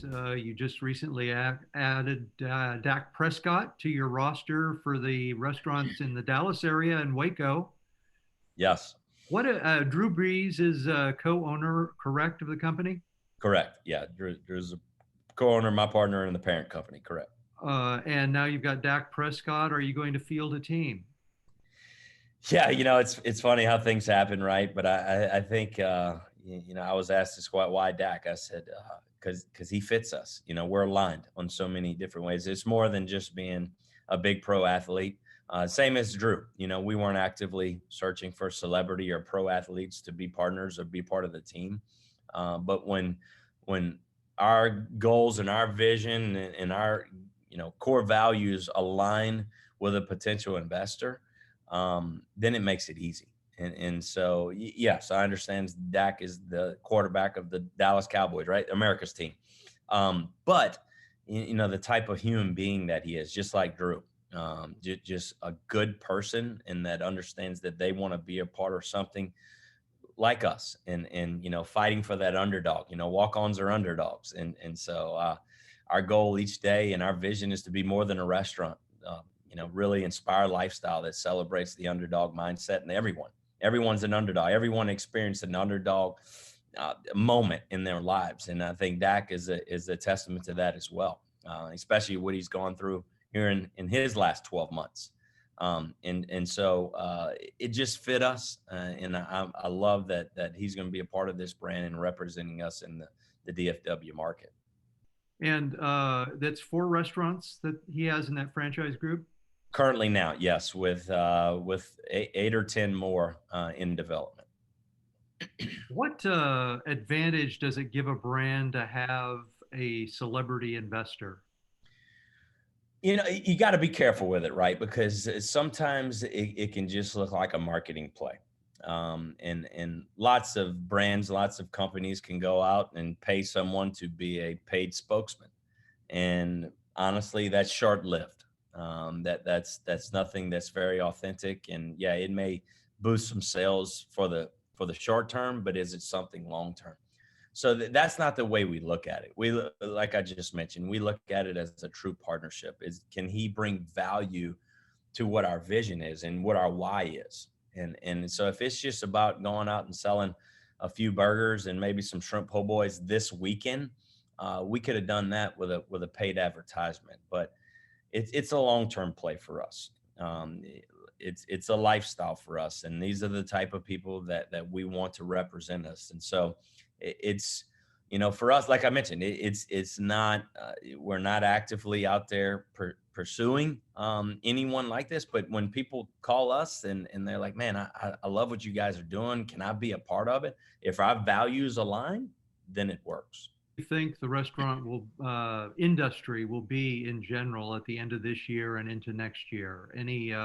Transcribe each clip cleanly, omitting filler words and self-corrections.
guys. You just recently added Dak Prescott to your roster for the restaurants in the Dallas area and Waco. Yes, What Drew Brees is co-owner, correct, of the company? correct. Yeah, Drew's a co-owner, my partner in the parent company. Correct. And now you've got Dak Prescott. Are you going to field a team? Yeah, it's funny how things happen, right? But I think I was asked this why Dak. I said because he fits us. We're aligned on so many different ways. It's more than just being a big pro athlete. Same as Drew. We weren't actively searching for celebrity or pro athletes to be partners or be part of the team. But when our goals and our vision and our core values align with a potential investor, then it makes it easy. And so, yes, I understand Dak is the quarterback of the Dallas Cowboys, right? America's team. But, the type of human being that he is, just like Drew, just a good person and that understands that they want to be a part of something like us and fighting for that underdog. Walk-ons are underdogs. And so our goal each day and our vision is to be more than a restaurant. Really inspire a lifestyle that celebrates the underdog mindset, and everyone's an underdog. Everyone experienced an underdog moment in their lives, and I think Dak is a testament to that as well, especially what he's gone through here in his last 12 months. So it just fit us, and I love that he's going to be a part of this brand and representing us in the DFW market. And that's 4 restaurants that he has in that franchise group. Currently now, yes, with 8 or 10 more in development. What advantage does it give a brand to have a celebrity investor? You got to be careful with it, right? Because sometimes it can just look like a marketing play. And lots of brands, lots of companies can go out and pay someone to be a paid spokesman. And honestly, that's short-lived. That's nothing that's very authentic. And yeah, it may boost some sales for the short term, but is it something long term? So that's not the way we look at it. Like I just mentioned, we look at it as a true partnership. Can he bring value to what our vision is and what our why is? And so if it's just about going out and selling a few burgers and maybe some shrimp po' boys this weekend, we could have done that with a paid advertisement. But it's a long-term play for us. It's a lifestyle for us, and these are the type of people that we want to represent us. And so it's for us, like I mentioned, it's not we're not actively out there pursuing anyone like this. But when people call us and they're like, man, I love what you guys are doing, can I be a part of it? If our values align, then it works. You think the restaurant will industry will be in general at the end of this year and into next year? Any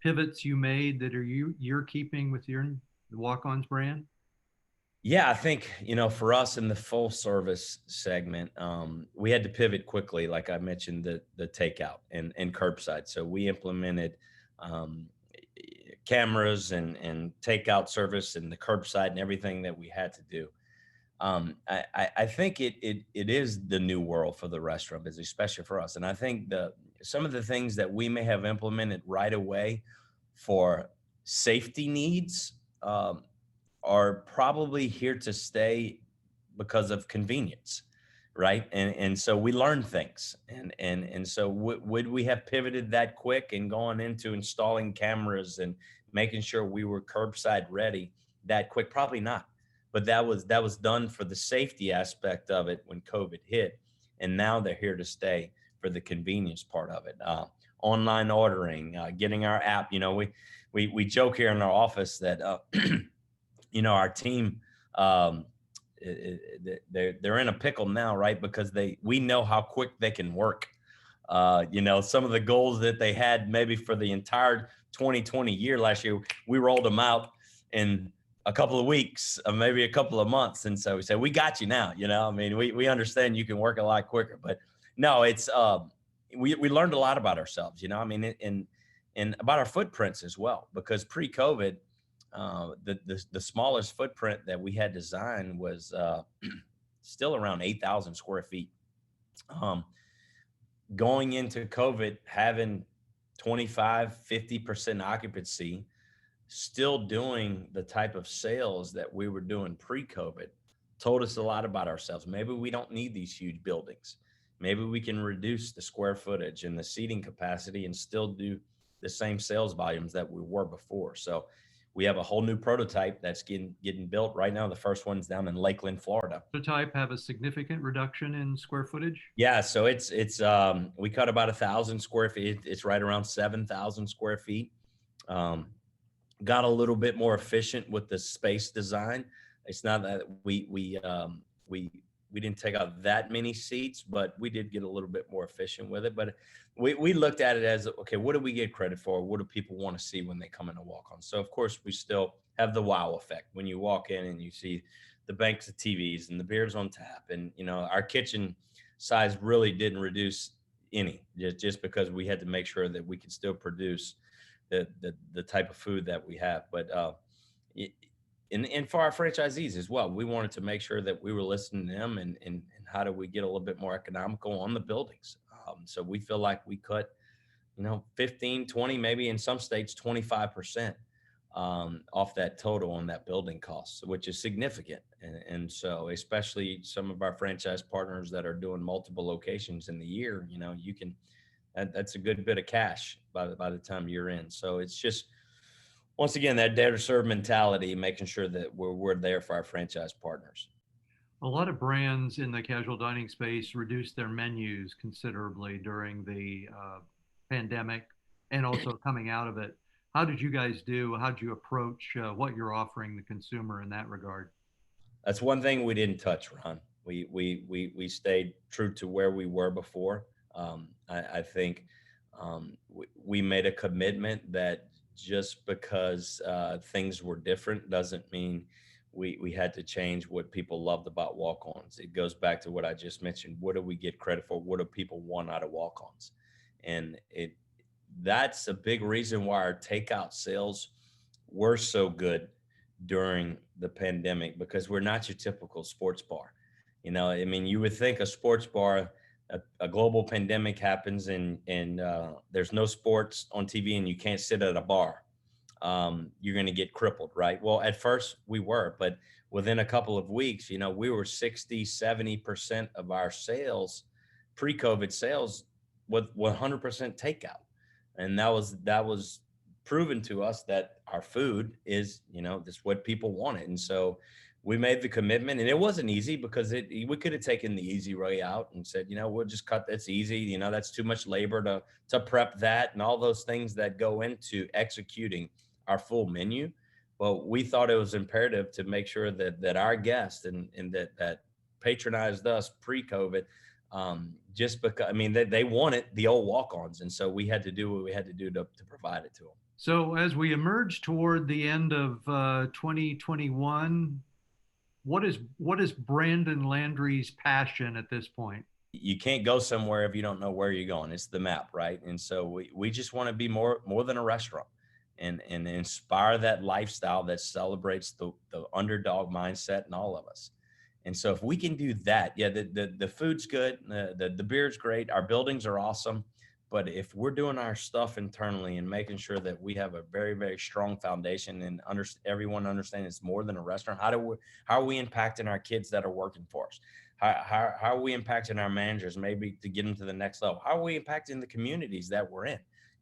pivots you made that you're keeping with your Walk-Ons brand? Yeah, I think, for us in the full service segment, we had to pivot quickly. Like I mentioned, the takeout and curbside. So we implemented um, cameras and takeout service and the curbside and everything that we had to do. I think it is the new world for the restaurant business, especially for us. And I think some of the things that we may have implemented right away for safety needs, are probably here to stay because of convenience, right? And so we learn things, and so would we have pivoted that quick and gone into installing cameras and making sure we were curbside ready that quick? Probably not. But that was done for the safety aspect of it when COVID hit, and now they're here to stay for the convenience part of it. Online ordering, getting our app. We joke here in our office that our team, they're in a pickle now, right? Because we know how quick they can work. Some of the goals that they had maybe for the entire 2020 year last year, we rolled them out in a couple of weeks, maybe a couple of months. And so we said, we got you now. I mean, we understand you can work a lot quicker, but no, it's we learned a lot about ourselves. I mean, and about our footprints as well, because pre-COVID, the smallest footprint that we had designed was still around 8,000 square feet. Um, Going into COVID, having 25, 50% occupancy, still doing the type of sales that we were doing pre-COVID told us a lot about ourselves. Maybe we don't need these huge buildings. Maybe we can reduce the square footage and the seating capacity and still do the same sales volumes that we were before. So we have a whole new prototype that's getting built right now. The first one's down in Lakeland, Florida. Prototype have a significant reduction in square footage? Yeah, so it's we cut about 1,000 square feet. It's right around 7,000 square feet. Um, got a little bit more efficient with the space design. It's not that we didn't take out that many seats, but we did get a little bit more efficient with it. But we looked at it as, okay, what do we get credit for? What do people want to see when they come in to walk on? So of course we still have the wow effect when you walk in and you see the banks of TVs and the beers on tap, and our kitchen size really didn't reduce any, just because we had to make sure that we could still produce the type of food that we have. But and for our franchisees as well, we wanted to make sure that we were listening to them, and how do we get a little bit more economical on the buildings. So we feel like we cut 15, 20, maybe in some states 25% off that total on that building cost, which is significant. And so especially some of our franchise partners that are doing multiple locations in the year, you can, that's a good bit of cash by the time you're in. So it's just, once again, that dare to serve mentality, making sure that we're there for our franchise partners. A lot of brands in the casual dining space reduced their menus considerably during the pandemic and also coming out of it. How did you guys do? How did you approach what you're offering the consumer in that regard? That's one thing we didn't touch, Ron. We stayed true to where we were before. I think we made a commitment that just because things were different doesn't mean we had to change what people loved about walk-ons. It goes back to what I just mentioned. What do we get credit for? What do people want out of walk-ons? And that's a big reason why our takeout sales were so good during the pandemic, because we're not your typical sports bar. I mean, you would think a sports bar, a global pandemic happens and there's no sports on TV and you can't sit at a bar. You're going to get crippled, right? Well, at first we were, but within a couple of weeks, we were 60, 70% of our sales, pre-COVID sales, with 100% takeout. And that was proven to us that our food is, this what people wanted. And so we made the commitment, and it wasn't easy because we could have taken the easy way out and said, we'll just cut. That's easy. That's too much labor to prep that and all those things that go into executing our full menu. But we thought it was imperative to make sure that our guests and that patronized us pre-COVID, just because, I mean, they wanted the old walk-ons. And so we had to do what we had to do to provide it to them. So as we emerge toward the end of 2021, what is Brandon Landry's passion at this point? You can't go somewhere if you don't know where you're going. It's the map, right? And so we just want to be more than a restaurant, and inspire that lifestyle that celebrates the underdog mindset in all of us. And so if we can do that, yeah, the food's good, the beer's great, our buildings are awesome. But if we're doing our stuff internally and making sure that we have a very, very strong foundation and everyone understands it's more than a restaurant, how are we impacting our kids that are working for us? How are we impacting our managers maybe to get them to the next level? How are we impacting the communities that we're in?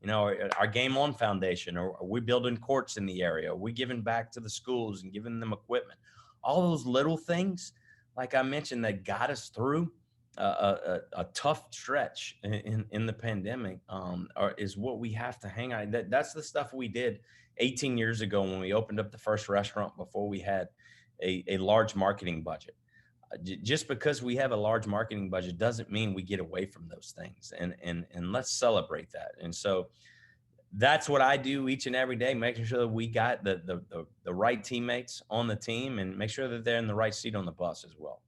Our Game On Foundation, or are we building courts in the area? Are we giving back to the schools and giving them equipment? All those little things, like I mentioned, that got us through a tough stretch in the pandemic, is what we have to hang on. That's the stuff we did 18 years ago when we opened up the first restaurant before we had a large marketing budget. Just because we have a large marketing budget doesn't mean we get away from those things, and let's celebrate that. And so that's what I do each and every day, making sure that we got the right teammates on the team and make sure that they're in the right seat on the bus as well.